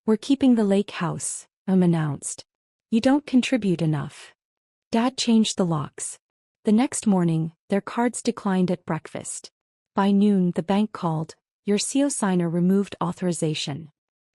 "We're keeping the lake house," announced. "You don't contribute enough." Dad changed the locks. The next morning, their cards declined at breakfast. By noon, the bank called, "Your CO-SIGNER removed authorization."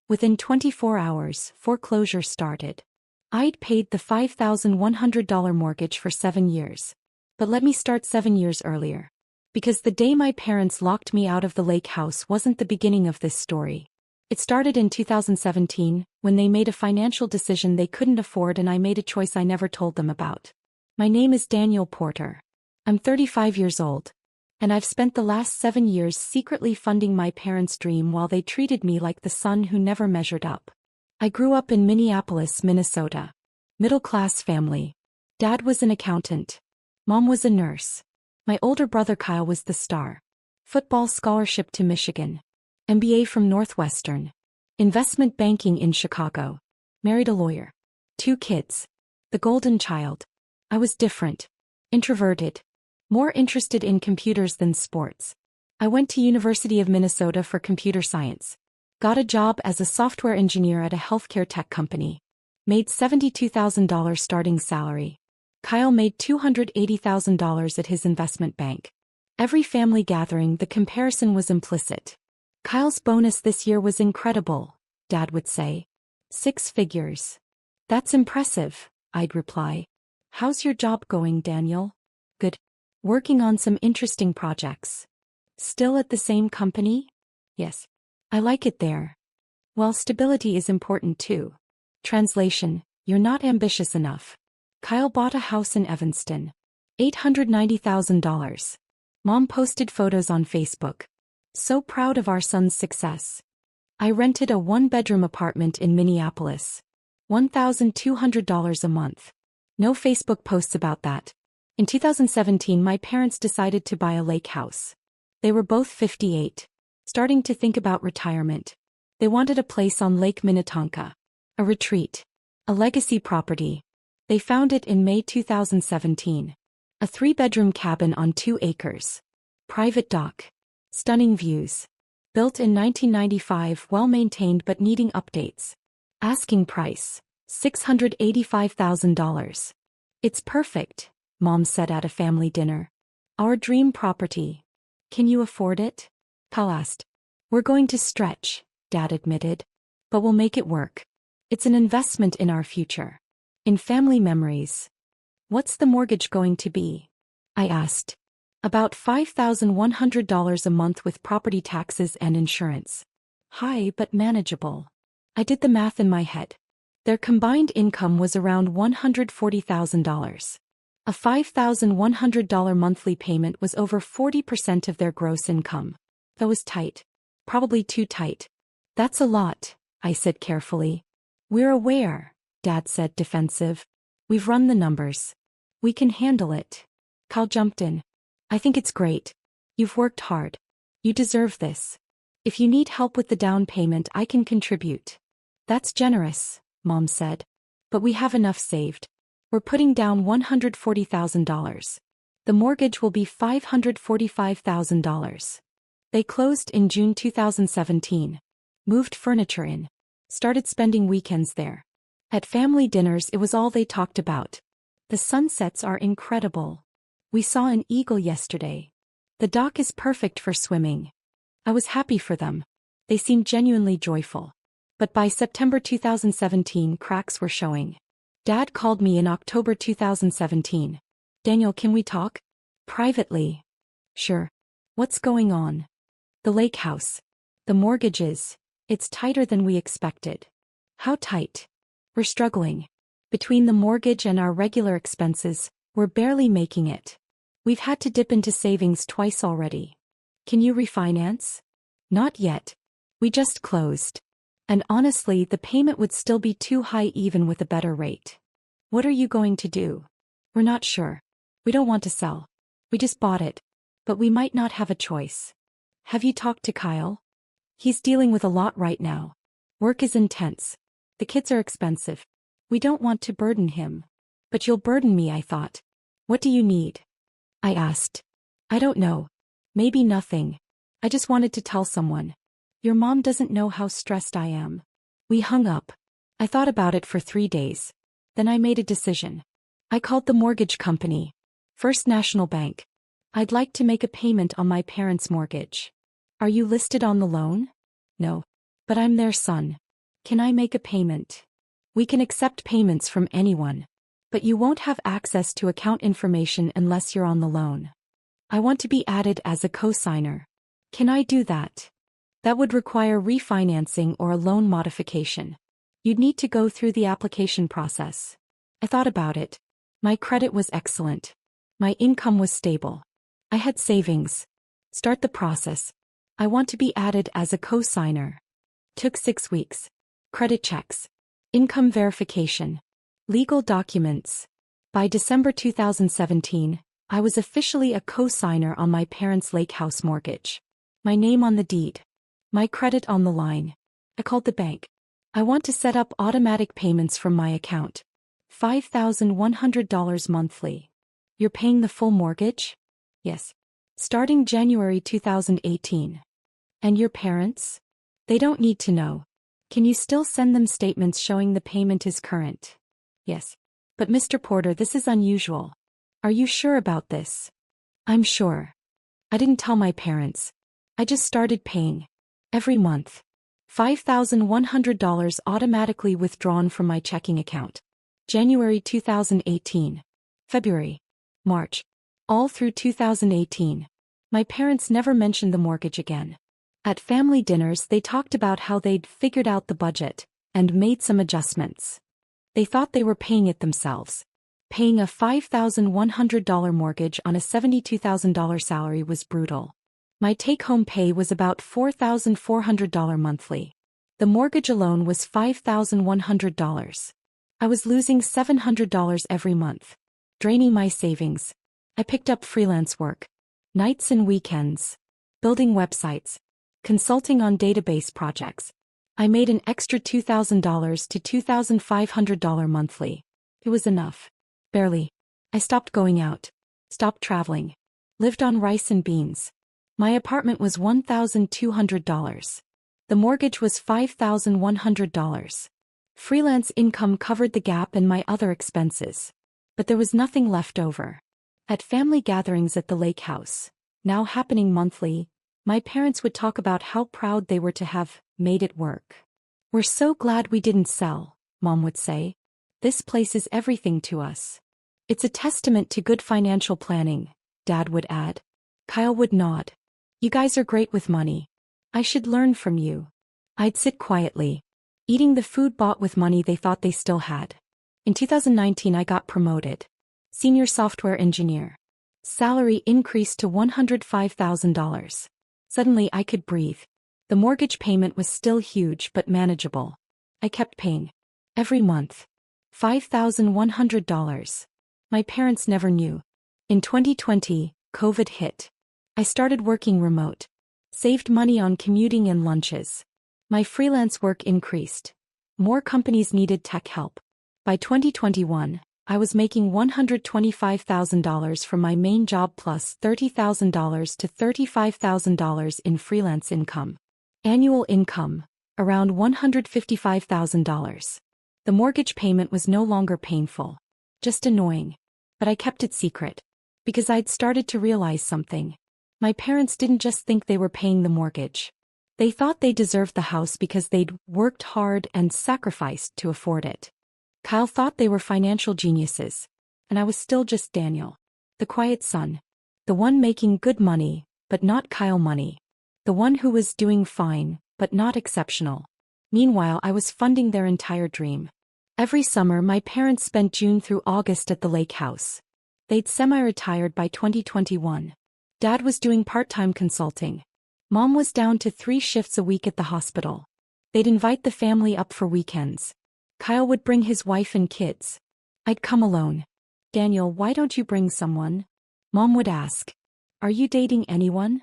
Within 24 hours, foreclosure started. I'd paid the $5,100 mortgage for 7 years. But let me start 7 years earlier. Because the day my parents locked me out of the lake house wasn't the beginning of this story. It started in 2017, when they made a financial decision they couldn't afford and I made a choice I never told them about. My name is Daniel Porter. I'm 35 years old. And I've spent the last 7 years secretly funding my parents' dream while they treated me like the son who never measured up. I grew up in Minneapolis, Minnesota. Middle-class family. Dad was an accountant. Mom was a nurse. My older brother Kyle was the star. Football scholarship to Michigan. MBA from Northwestern. Investment banking in Chicago. Married a lawyer. 2 kids. The golden child. I was different. Introverted. More interested in computers than sports. I went to University of Minnesota for computer science. Got a job as a software engineer at a healthcare tech company. Made $72,000 starting salary. Kyle made $280,000 at his investment bank. Every family gathering, the comparison was implicit. "Kyle's bonus this year was incredible," Dad would say. "6 figures. "That's impressive," I'd reply. "How's your job going, Daniel?" "Good. Working on some interesting projects." "Still at the same company?" "Yes. I like it there." "Well, stability is important too." Translation: You're not ambitious enough. Kyle bought a house in Evanston. $890,000. Mom posted photos on Facebook. "So proud of our son's success." I rented a 1-bedroom apartment in Minneapolis. $1,200 a month. No Facebook posts about that. In 2017, my parents decided to buy a lake house. They were both 58. Starting to think about retirement. They wanted a place on Lake Minnetonka. A retreat. A legacy property. They found it in May 2017. A 3-bedroom cabin on 2 acres. Private dock. Stunning views. Built in 1995, well-maintained but needing updates. Asking price: $685,000. "It's perfect," Mom said at a family dinner. "Our dream property. Can you afford it?" Kyle asked. "We're going to stretch," Dad admitted. "But we'll make it work. It's an investment in our future. In family memories." "What's the mortgage going to be?" I asked. "About $5,100 a month with property taxes and insurance." "High but manageable." I did the math in my head. Their combined income was around $140,000. A $5,100 monthly payment was over 40% of their gross income. That was tight. Probably too tight. "That's a lot," I said carefully. "We're aware," Dad said, defensive. "We've run the numbers. We can handle it." Kyle jumped in. "I think it's great. You've worked hard. You deserve this. If you need help with the down payment, I can contribute." "That's generous," Mom said. "But we have enough saved. We're putting down $140,000. The mortgage will be $545,000. They closed in June 2017. Moved furniture in. Started spending weekends there. At family dinners, it was all they talked about. "The sunsets are incredible. We saw an eagle yesterday. The dock is perfect for swimming." I was happy for them. They seemed genuinely joyful. But by September 2017, cracks were showing. Dad called me in October 2017. "Daniel, can we talk?" "Privately." "Sure. What's going on?" "The lake house. The mortgages. It's tighter than we expected." "How tight?" "We're struggling. Between the mortgage and our regular expenses, we're barely making it. We've had to dip into savings twice already." "Can you refinance?" "Not yet. We just closed. And honestly, the payment would still be too high even with a better rate." "What are you going to do?" "We're not sure. We don't want to sell. We just bought it. But we might not have a choice." "Have you talked to Kyle?" "He's dealing with a lot right now. Work is intense. The kids are expensive. We don't want to burden him." "But you'll burden me," I thought. "What do you need?" I asked. "I don't know. Maybe nothing. I just wanted to tell someone. Your mom doesn't know how stressed I am." We hung up. I thought about it for 3 days. Then I made a decision. I called the mortgage company. First National Bank. I'd like to make a payment on my parents' mortgage. Are you listed on the loan? No. But I'm their son. Can I make a payment? We can accept payments from anyone. But you won't have access to account information unless you're on the loan. I want to be added as a co-signer. Can I do that? That would require refinancing or a loan modification. You'd need to go through the application process. I thought about it. My credit was excellent. My income was stable. I had savings. Start the process. I want to be added as a co-signer. Took 6 weeks. Credit checks. Income verification. Legal documents. By December 2017, I was officially a co-signer on my parents' lake house mortgage. My name on the deed. My credit on the line. I called the bank. I want to set up automatic payments from my account. $5,100 monthly. You're paying the full mortgage? Yes. Starting January 2018. And your parents? They don't need to know. Can you still send them statements showing the payment is current? Yes. But Mr. Porter, this is unusual. Are you sure about this? I'm sure. I didn't tell my parents. I just started paying. Every month. $5,100 automatically withdrawn from my checking account. January 2018. February. March. All through 2018. My parents never mentioned the mortgage again. At family dinners they talked about how they'd figured out the budget and made some adjustments. They thought they were paying it themselves. Paying a $5,100 mortgage on a $72,000 salary was brutal. My take-home pay was about $4,400 monthly. The mortgage alone was $5,100. I was losing $700 every month. Draining my savings. I picked up freelance work. Nights and weekends. Building websites. Consulting on database projects. I made an extra $2,000 to $2,500 monthly. It was enough. Barely. I stopped going out. Stopped traveling. Lived on rice and beans. My apartment was $1,200. The mortgage was $5,100. Freelance income covered the gap and my other expenses. But there was nothing left over. At family gatherings at the lake house, now happening monthly, my parents would talk about how proud they were to have made it work. We're so glad we didn't sell, Mom would say. This place is everything to us. It's a testament to good financial planning, Dad would add. Kyle would nod. You guys are great with money. I should learn from you. I'd sit quietly, eating the food bought with money they thought they still had. In 2019 I got promoted. Senior software engineer. Salary increased to $105,000. Suddenly I could breathe. The mortgage payment was still huge but manageable. I kept paying. Every month. $5,100. My parents never knew. In 2020, COVID hit. I started working remote. Saved money on commuting and lunches. My freelance work increased. More companies needed tech help. By 2021, I was making $125,000 from my main job plus $30,000 to $35,000 in freelance income. Annual income, around $155,000. The mortgage payment was no longer painful. Just annoying. But I kept it secret. Because I'd started to realize something. My parents didn't just think they were paying the mortgage. They thought they deserved the house because they'd worked hard and sacrificed to afford it. Kyle thought they were financial geniuses. And I was still just Daniel. The quiet son. The one making good money, but not Kyle money. The one who was doing fine, but not exceptional. Meanwhile, I was funding their entire dream. Every summer, my parents spent June through August at the lake house. They'd semi-retired by 2021. Dad was doing part-time consulting. Mom was down to 3 shifts a week at the hospital. They'd invite the family up for weekends. Kyle would bring his wife and kids. I'd come alone. Daniel, why don't you bring someone? Mom would ask. Are you dating anyone?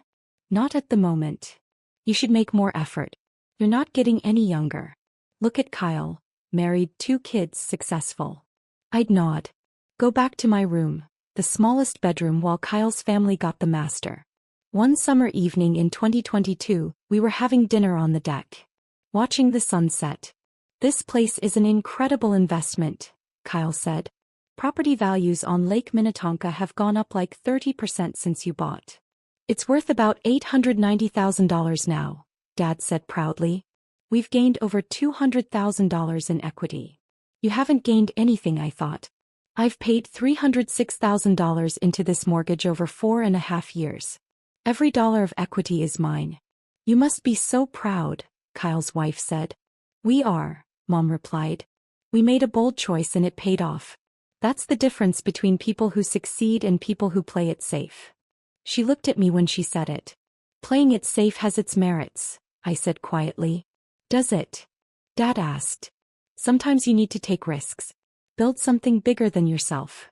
Not at the moment. You should make more effort. You're not getting any younger. Look at Kyle. Married, 2 kids, successful. I'd nod. Go back to my room, the smallest bedroom while Kyle's family got the master. One summer evening in 2022, we were having dinner on the deck. Watching the sunset. This place is an incredible investment, Kyle said. Property values on Lake Minnetonka have gone up like 30% since you bought. It's worth about $890,000 now, Dad said proudly. We've gained over $200,000 in equity. You haven't gained anything, I thought. I've paid $306,000 into this mortgage over 4.5 years. Every dollar of equity is mine. You must be so proud, Kyle's wife said. We are, Mom replied. We made a bold choice and it paid off. That's the difference between people who succeed and people who play it safe. She looked at me when she said it. Playing it safe has its merits, I said quietly. Does it? Dad asked. Sometimes you need to take risks. Build something bigger than yourself.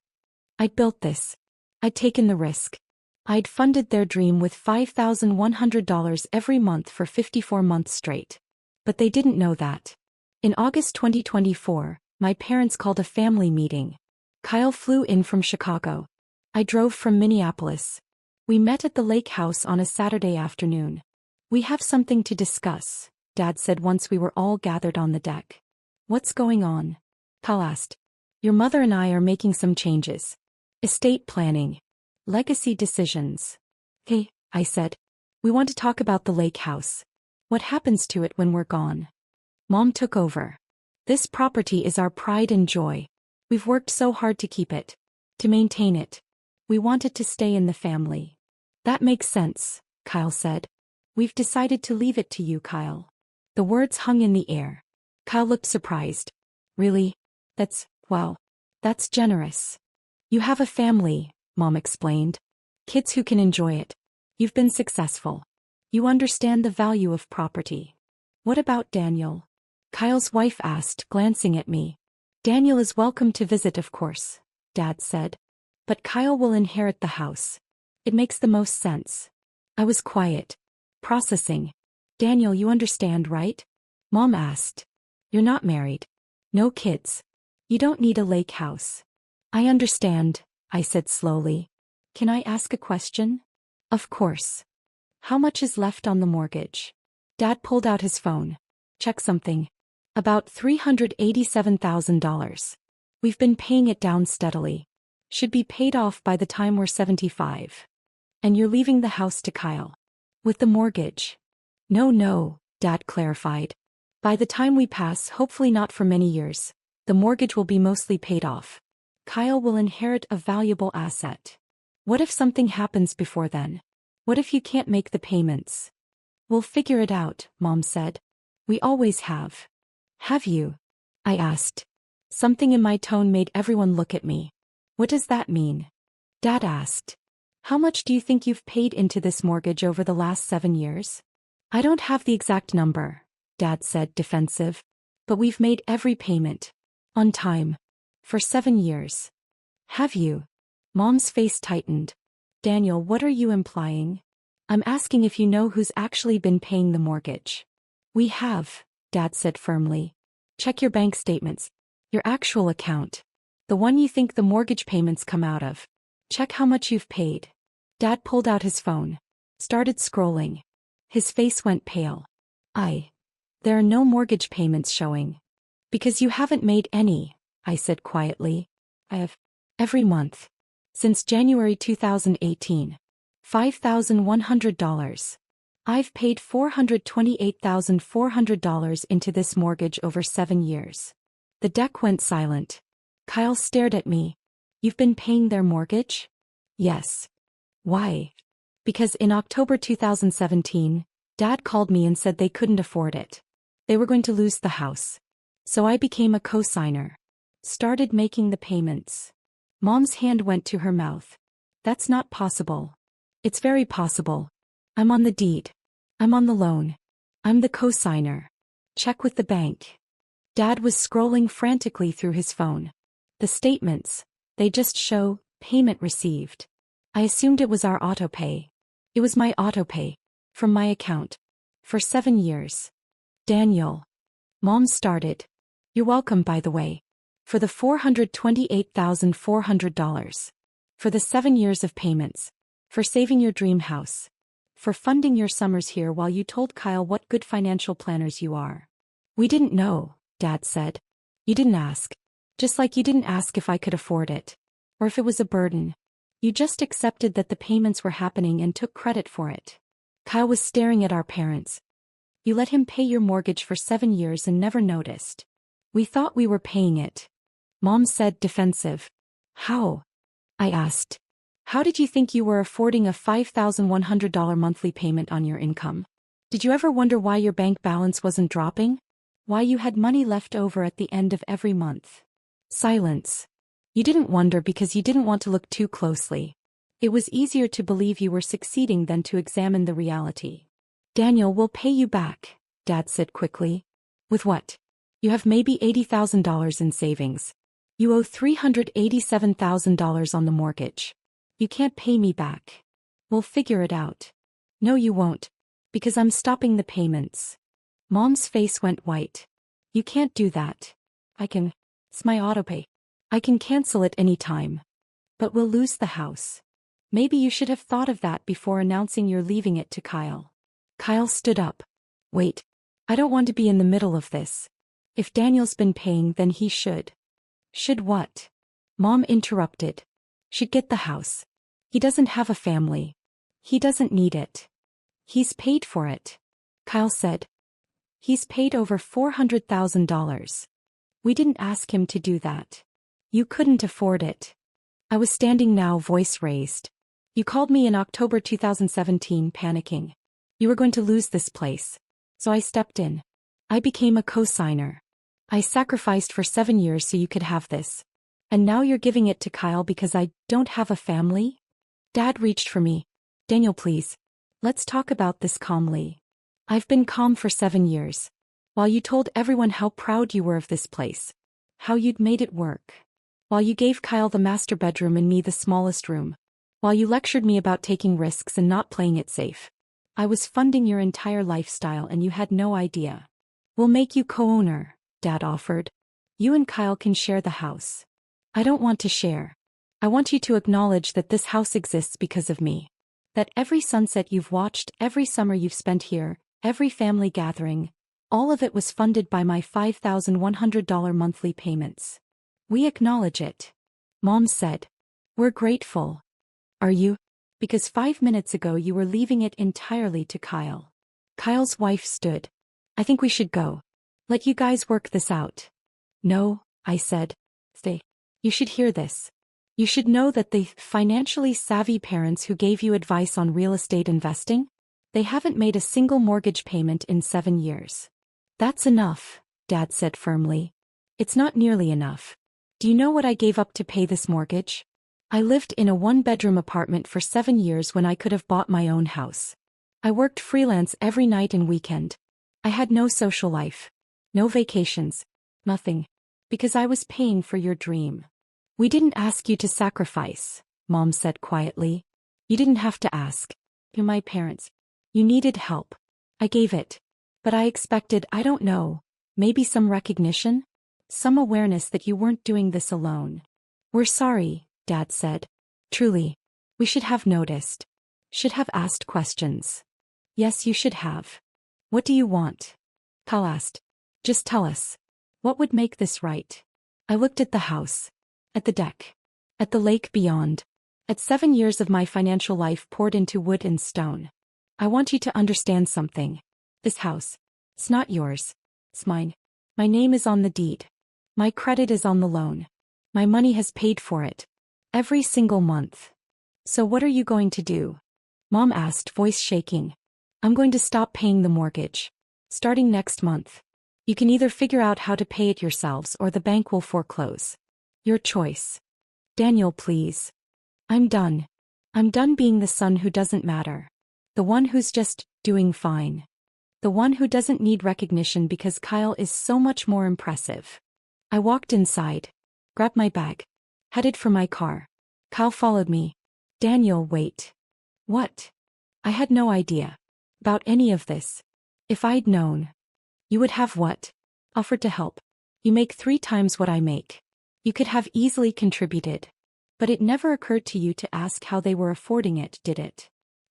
I'd built this. I'd taken the risk. I'd funded their dream with $5,100 every month for 54 months straight. But they didn't know that. In August 2024, my parents called a family meeting. Kyle flew in from Chicago. I drove from Minneapolis. We met at the lake house on a Saturday afternoon. We have something to discuss, Dad said once we were all gathered on the deck. What's going on? Kyle asked. Your mother and I are making some changes. Estate planning. Legacy decisions. Hey, I said. We want to talk about the lake house. What happens to it when we're gone? Mom took over. This property is our pride and joy. We've worked so hard to keep it. To maintain it. We want it to stay in the family. That makes sense, Kyle said. We've decided to leave it to you, Kyle. The words hung in the air. Kyle looked surprised. Really? Wow. That's generous. You have a family, Mom explained. Kids who can enjoy it. You've been successful. You understand the value of property. What about Daniel? Kyle's wife asked, glancing at me. Daniel is welcome to visit, of course, Dad said. But Kyle will inherit the house. It makes the most sense. I was quiet. Processing. Daniel, you understand, right? Mom asked. You're not married. No kids. You don't need a lake house. I understand, I said slowly. Can I ask a question? Of course. How much is left on the mortgage? Dad pulled out his phone. Check something. About $387,000. We've been paying it down steadily. Should be paid off by the time we're 75. And you're leaving the house to Kyle. With the mortgage. No, Dad clarified. By the time we pass, hopefully not for many years, the mortgage will be mostly paid off. Kyle will inherit a valuable asset. What if something happens before then? What if you can't make the payments? We'll figure it out, Mom said. We always have. Have you? I asked. Something in my tone made everyone look at me. What does that mean? Dad asked. How much do you think you've paid into this mortgage over the last 7 years? I don't have the exact number, Dad said, defensive. But we've made every payment. On time. For 7 years. Have you? Mom's face tightened. Daniel, what are you implying? I'm asking if you know who's actually been paying the mortgage. We have, Dad said firmly. Check your bank statements. Your actual account. The one you think the mortgage payments come out of. Check how much you've paid. Dad pulled out his phone. Started scrolling. His face went pale. There are no mortgage payments showing. Because you haven't made any, I said quietly. I have. Every month. Since January 2018. $5,100. I've paid $428,400 into this mortgage over 7 years. The deck went silent. Kyle stared at me. You've been paying their mortgage? Yes. Why? Because in October 2017, Dad called me and said they couldn't afford it. They were going to lose the house. So I became a co-signer. Started making the payments. Mom's hand went to her mouth. That's not possible. It's very possible. I'm on the deed. I'm on the loan. I'm the co-signer. Check with the bank. Dad was scrolling frantically through his phone. The statements, they just show, payment received. I assumed it was our autopay. It was my autopay. From my account. For 7 years. Daniel. Mom started. You're welcome, by the way. For the $428,400. For the 7 years of payments. For saving your dream house. For funding your summers here while you told Kyle what good financial planners you are. We didn't know, Dad said. You didn't ask. Just like you didn't ask if I could afford it. Or if it was a burden. You just accepted that the payments were happening and took credit for it. Kyle was staring at our parents. You let him pay your mortgage for 7 years and never noticed. We thought we were paying it. Mom said, defensive. How? I asked. How did you think you were affording a $5,100 monthly payment on your income? Did you ever wonder why your bank balance wasn't dropping? Why you had money left over at the end of every month? Silence. You didn't wonder because you didn't want to look too closely. It was easier to believe you were succeeding than to examine the reality. Daniel will pay you back, Dad said quickly. With what? You have maybe $80,000 in savings. You owe $387,000 on the mortgage. You can't pay me back. We'll figure it out. No, you won't. Because I'm stopping the payments. Mom's face went white. You can't do that. I can. It's my autopay. I can cancel it any time. But we'll lose the house. Maybe you should have thought of that before announcing you're leaving it to Kyle. Kyle stood up. Wait. I don't want to be in the middle of this. If Daniel's been paying, then he should. Should what? Mom interrupted. Should get the house. He doesn't have a family. He doesn't need it. He's paid for it. Kyle said. He's paid over $400,000. We didn't ask him to do that. You couldn't afford it. I was standing now, voice raised. You called me in October 2017, panicking. You were going to lose this place. So I stepped in. I became a co-signer. I sacrificed for 7 years so you could have this. And now you're giving it to Kyle because I don't have a family? Dad reached for me. Daniel, please. Let's talk about this calmly. I've been calm for 7 years. While you told everyone how proud you were of this place. How you'd made it work. While you gave Kyle the master bedroom and me the smallest room. While you lectured me about taking risks and not playing it safe. I was funding your entire lifestyle and you had no idea. We'll make you co-owner, Dad offered. You and Kyle can share the house. I don't want to share. I want you to acknowledge that this house exists because of me. That every sunset you've watched, every summer you've spent here, every family gathering, all of it was funded by my $5,100 monthly payments. We acknowledge it. Mom said. We're grateful. Are you? Because 5 minutes ago you were leaving it entirely to Kyle. Kyle's wife stood. I think we should go. Let you guys work this out. No, I said. Stay. You should hear this. You should know that the financially savvy parents who gave you advice on real estate investing, they haven't made a single mortgage payment in 7 years. That's enough, Dad said firmly. It's not nearly enough. Do you know what I gave up to pay this mortgage? I lived in a 1-bedroom apartment for 7 years when I could have bought my own house. I worked freelance every night and weekend. I had no social life. No vacations. Nothing. Because I was paying for your dream. We didn't ask you to sacrifice, Mom said quietly. You didn't have to ask. You're my parents. You needed help. I gave it. But I expected, I don't know, maybe some recognition? Some awareness that you weren't doing this alone. We're sorry, Dad said. Truly. We should have noticed. Should have asked questions. Yes, you should have. What do you want? Kyle asked. Just tell us. What would make this right? I looked at the house. At the deck. At the lake beyond. At 7 years of my financial life poured into wood and stone. I want you to understand something. This house. It's not yours. It's mine. My name is on the deed. My credit is on the loan. My money has paid for it. Every single month. So what are you going to do? Mom asked, voice shaking. I'm going to stop paying the mortgage. Starting next month. You can either figure out how to pay it yourselves or the bank will foreclose. Your choice. Daniel, please. I'm done. I'm done being the son who doesn't matter. The one who's just doing fine. The one who doesn't need recognition because Kyle is so much more impressive. I walked inside. Grabbed my bag. Headed for my car. Kyle followed me. Daniel, wait. What? I had no idea. About any of this. If I'd known. You would have what? Offered to help. You make 3 times what I make. You could have easily contributed. But it never occurred to you to ask how they were affording it, did it?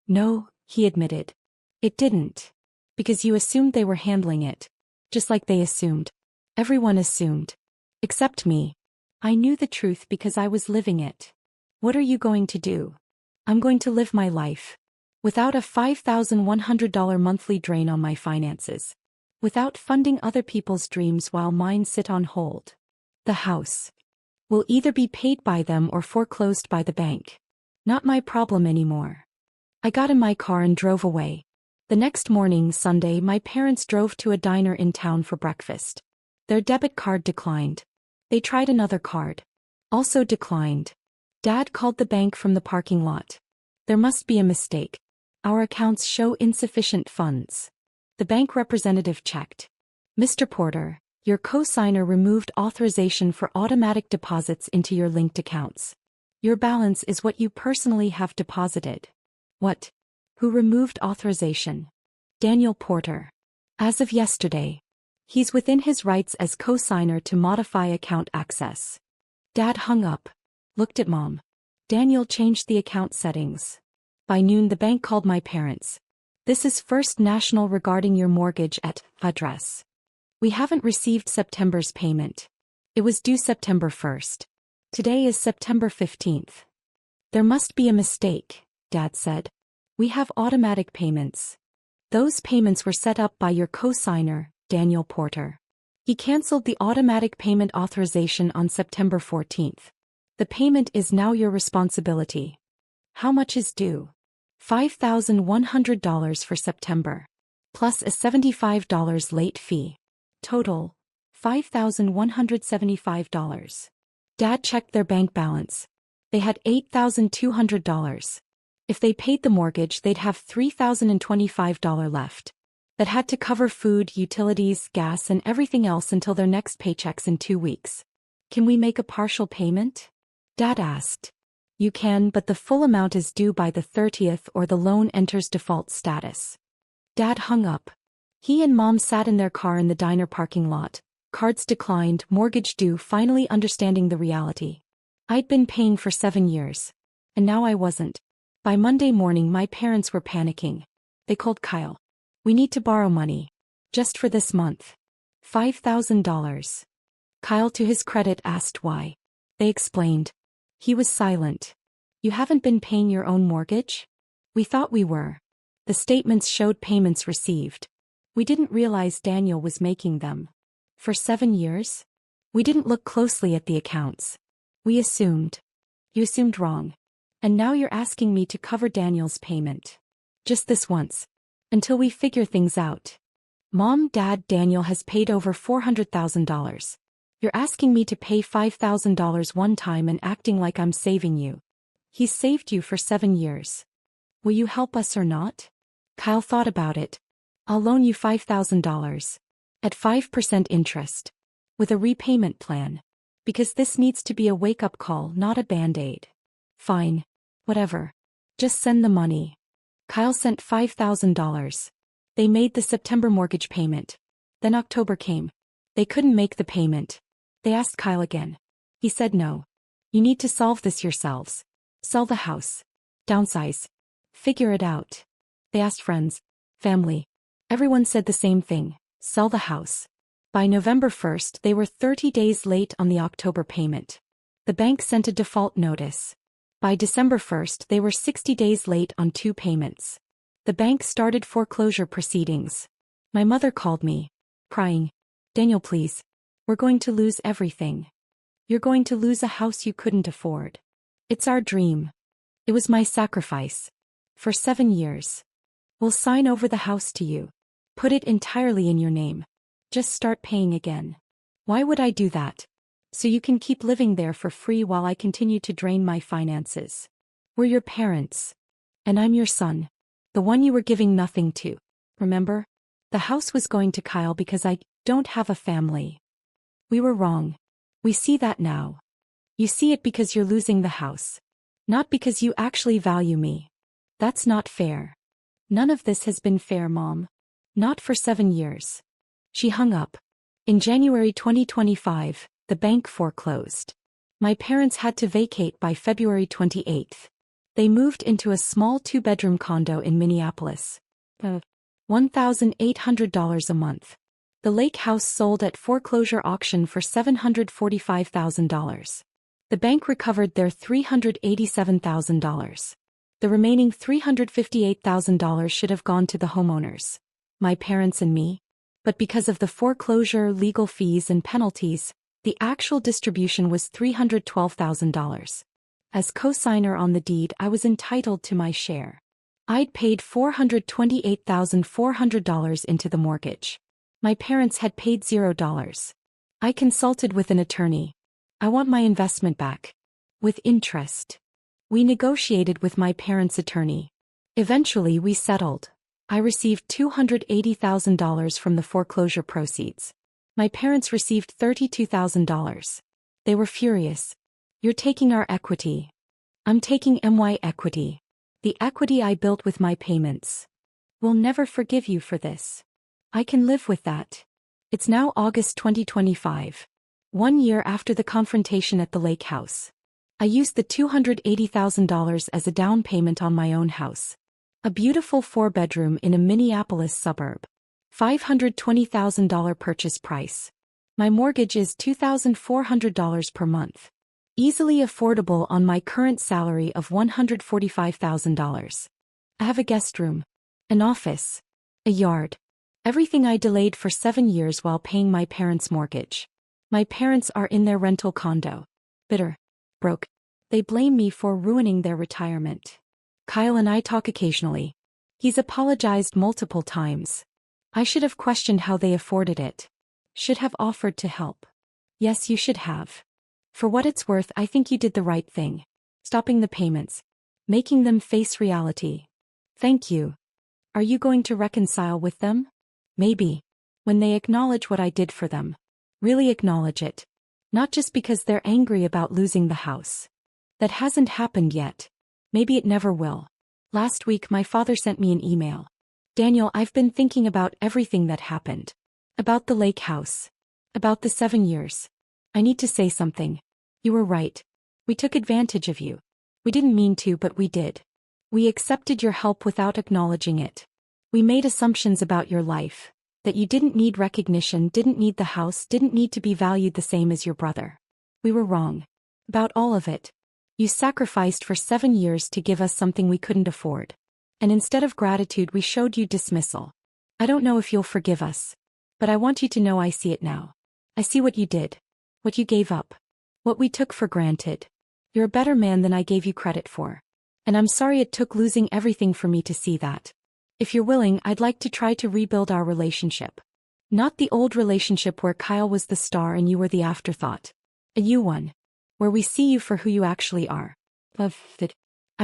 No, he admitted. It didn't. Because you assumed they were handling it. Just like they assumed. Everyone assumed. Except me. I knew the truth because I was living it. What are you going to do? I'm going to live my life. Without a $5,100 monthly drain on my finances. Without funding other people's dreams while mine sit on hold. The house will either be paid by them or foreclosed by the bank. Not my problem anymore. I got in my car and drove away. The next morning, Sunday, my parents drove to a diner in town for breakfast. Their debit card declined. They tried another card. Also declined. Dad called the bank from the parking lot. There must be a mistake. Our accounts show insufficient funds. The bank representative checked. Mr. Porter, your co-signer removed authorization for automatic deposits into your linked accounts. Your balance is what you personally have deposited. What? Who removed authorization? Daniel Porter. As of yesterday. He's within his rights as co-signer to modify account access. Dad hung up. Looked at Mom. Daniel changed the account settings. By noon the bank called my parents. This is First National regarding your mortgage at address. We haven't received September's payment. It was due September 1st. Today is September 15th. There must be a mistake, Dad said. We have automatic payments. Those payments were set up by your co-signer, Daniel Porter. He canceled the automatic payment authorization on September 14th. The payment is now your responsibility. How much is due? $5,100 for September. Plus a $75 late fee. Total, $5,175. Dad checked their bank balance. They had $8,200. If they paid the mortgage, they'd have $3,025 left. That had to cover food, utilities, gas, and everything else until their next paychecks in 2 weeks. Can we make a partial payment? Dad asked. You can, but the full amount is due by the 30th or the loan enters default status. Dad hung up. He and Mom sat in their car in the diner parking lot. Cards declined, mortgage due, finally understanding the reality. I'd been paying for 7 years. And now I wasn't. By Monday morning my parents were panicking. They called Kyle. We need to borrow money. Just for this month. $5,000. Kyle, to his credit, asked why. They explained. He was silent. You haven't been paying your own mortgage? We thought we were. The statements showed payments received. We didn't realize Daniel was making them. For 7 years? We didn't look closely at the accounts. We assumed. You assumed wrong. And now you're asking me to cover Daniel's payment. Just this once. Until we figure things out. Mom, Dad, Daniel has paid over $400,000. You're asking me to pay $5,000 one time and acting like I'm saving you. He's saved you for 7 years. Will you help us or not? Kyle thought about it. I'll loan you $5,000. At 5% interest. With a repayment plan. Because this needs to be a wake-up call, not a band-aid. Fine. Whatever. Just send the money. Kyle sent $5,000. They made the September mortgage payment. Then October came. They couldn't make the payment. They asked Kyle again. He said no. You need to solve this yourselves. Sell the house. Downsize. Figure it out. They asked friends. Family. Everyone said the same thing. Sell the house. By November 1st, they were 30 days late on the October payment. The bank sent a default notice. By December 1st, they were 60 days late on 2 payments. The bank started foreclosure proceedings. My mother called me, crying. Daniel, please. We're going to lose everything. You're going to lose a house you couldn't afford. It's our dream. It was my sacrifice. For 7 years. We'll sign over the house to you. Put it entirely in your name. Just start paying again. Why would I do that? So you can keep living there for free while I continue to drain my finances. We're your parents. And I'm your son. The one you were giving nothing to. Remember? The house was going to Kyle because I don't have a family. We were wrong. We see that now. You see it because you're losing the house. Not because you actually value me. That's not fair. None of this has been fair, Mom. Not for 7 years. She hung up. In January 2025, the bank foreclosed. My parents had to vacate by February 28th. They moved into a small 2-bedroom condo in Minneapolis. $1,800 a month. The lake house sold at foreclosure auction for $745,000. The bank recovered their $387,000. The remaining $358,000 should have gone to the homeowners, my parents and me. But because of the foreclosure, legal fees and penalties, the actual distribution was $312,000. As co-signer on the deed, I was entitled to my share. I'd paid $428,400 into the mortgage. My parents had paid $0. I consulted with an attorney. I want my investment back. With interest. We negotiated with my parents' attorney. Eventually we settled. I received $280,000 from the foreclosure proceeds. My parents received $32,000. They were furious. You're taking our equity. I'm taking my equity. The equity I built with my payments. We'll never forgive you for this. I can live with that. It's now August 2025. 1 year after the confrontation at the lake house. I used the $280,000 as a down payment on my own house. A beautiful 4-bedroom in a Minneapolis suburb. $520,000 purchase price. My mortgage is $2,400 per month. Easily affordable on my current salary of $145,000. I have a guest room. An office. A yard. Everything I delayed for 7 years while paying my parents' mortgage. My parents are in their rental condo. Bitter. Broke. They blame me for ruining their retirement. Kyle and I talk occasionally. He's apologized multiple times. I should have questioned how they afforded it. Should have offered to help. Yes, you should have. For what it's worth, I think you did the right thing. Stopping the payments. Making them face reality. Thank you. Are you going to reconcile with them? Maybe. When they acknowledge what I did for them. Really acknowledge it. Not just because they're angry about losing the house. That hasn't happened yet. Maybe it never will. Last week my father sent me an email. Daniel, I've been thinking about everything that happened. About the lake house. About the 7 years. I need to say something. You were right. We took advantage of you. We didn't mean to, but we did. We accepted your help without acknowledging it. We made assumptions about your life. That you didn't need recognition, didn't need the house, didn't need to be valued the same as your brother. We were wrong. About all of it. You sacrificed for 7 years to give us something we couldn't afford. And instead of gratitude we showed you dismissal. I don't know if you'll forgive us. But I want you to know I see it now. I see what you did. What you gave up. What we took for granted. You're a better man than I gave you credit for. And I'm sorry it took losing everything for me to see that. If you're willing, I'd like to try to rebuild our relationship. Not the old relationship where Kyle was the star and you were the afterthought. A you one. Where we see you for who you actually are. I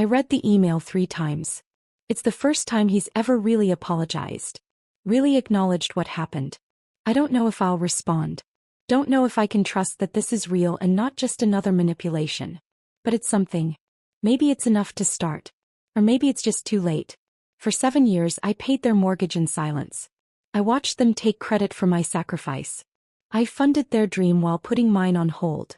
read the email 3 times. It's the first time he's ever really apologized. Really acknowledged what happened. I don't know if I'll respond. Don't know if I can trust that this is real and not just another manipulation. But it's something. Maybe it's enough to start. Or maybe it's just too late. For 7 years I paid their mortgage in silence. I watched them take credit for my sacrifice. I funded their dream while putting mine on hold.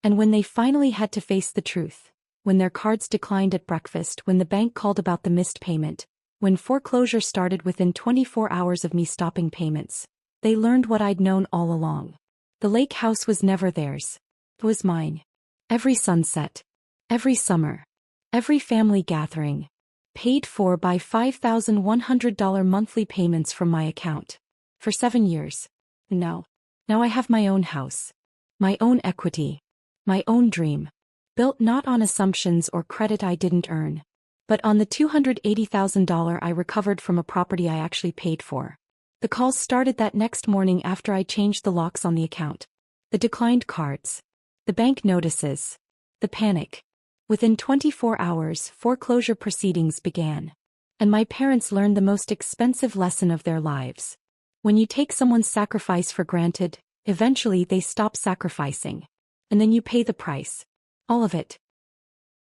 And when they finally had to face the truth, when their cards declined at breakfast, when the bank called about the missed payment, when foreclosure started within 24 hours of me stopping payments, they learned what I'd known all along. The lake house was never theirs. It was mine. Every sunset. Every summer. Every family gathering. Paid for by $5,100 monthly payments from my account. For 7 years. Now I have my own house. My own equity. My own dream. Built not on assumptions or credit I didn't earn. But on the $280,000 I recovered from a property I actually paid for. The calls started that next morning after I changed the locks on the account. The declined cards. The bank notices. The panic. Within 24 hours, foreclosure proceedings began. And my parents learned the most expensive lesson of their lives. When you take someone's sacrifice for granted, eventually they stop sacrificing. And then you pay the price. All of it.